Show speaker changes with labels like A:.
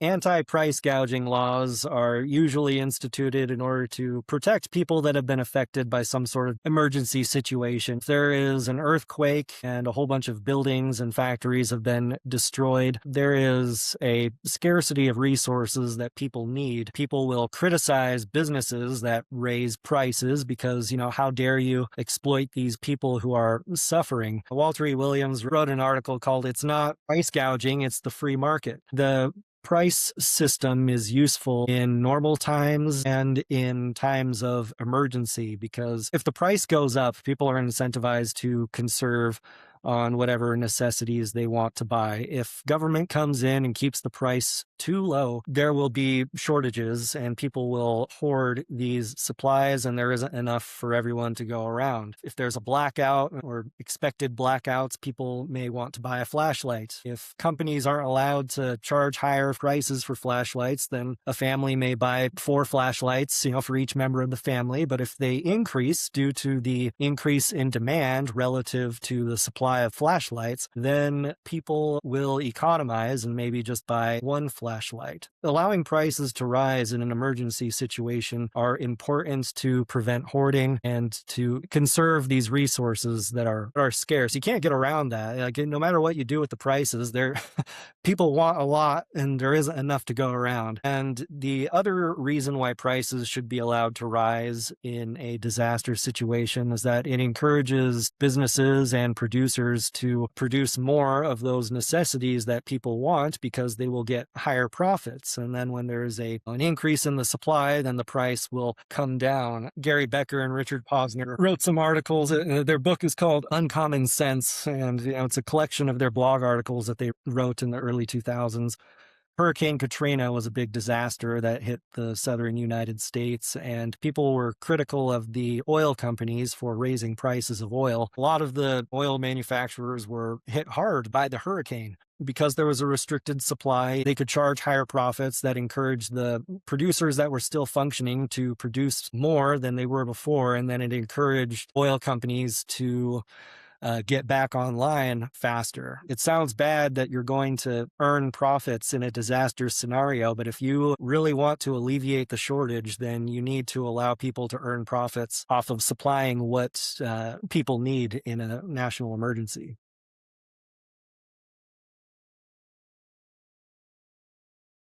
A: Anti-price gouging laws are usually instituted in order to protect people that have been affected by some sort of emergency situation. If there is an earthquake and a whole bunch of buildings and factories have been destroyed, there is a scarcity of resources that people need. People will criticize businesses that raise prices because, how dare you exploit these people who are suffering? Walter E. Williams wrote an article called "It's Not Price Gouging, It's the Free Market." The price system is useful in normal times and in times of emergency, because if the price goes up, people are incentivized to conserve on whatever necessities they want to buy. If government comes in and keeps the price too low, there will be shortages and people will hoard these supplies, and there isn't enough for everyone to go around. If there's a blackout or expected blackouts, people may want to buy a flashlight. If companies aren't allowed to charge higher prices for flashlights, then a family may buy 4 flashlights, for each member of the family. But if they increase due to the increase in demand relative to the supply of flashlights, then people will economize and maybe just buy 1 flashlight. Allowing prices to rise in an emergency situation are important to prevent hoarding and to conserve these resources that are scarce. You can't get around that. Like, no matter what you do with the prices, people want a lot and there isn't enough to go around. And the other reason why prices should be allowed to rise in a disaster situation is that it encourages businesses and producers to produce more of those necessities that people want, because they will get higher profits. And then when there's an increase in the supply, then the price will come down. Gary Becker and Richard Posner wrote some articles. Their book is called Uncommon Sense, and it's a collection of their blog articles that they wrote in the early 2000s. Hurricane Katrina was a big disaster that hit the southern United States, and people were critical of the oil companies for raising prices of oil. A lot of the oil manufacturers were hit hard by the hurricane. Because there was a restricted supply, they could charge higher profits that encouraged the producers that were still functioning to produce more than they were before, and then it encouraged oil companies to get back online faster. It sounds bad that you're going to earn profits in a disaster scenario, but if you really want to alleviate the shortage, then you need to allow people to earn profits off of supplying what people need in a national emergency.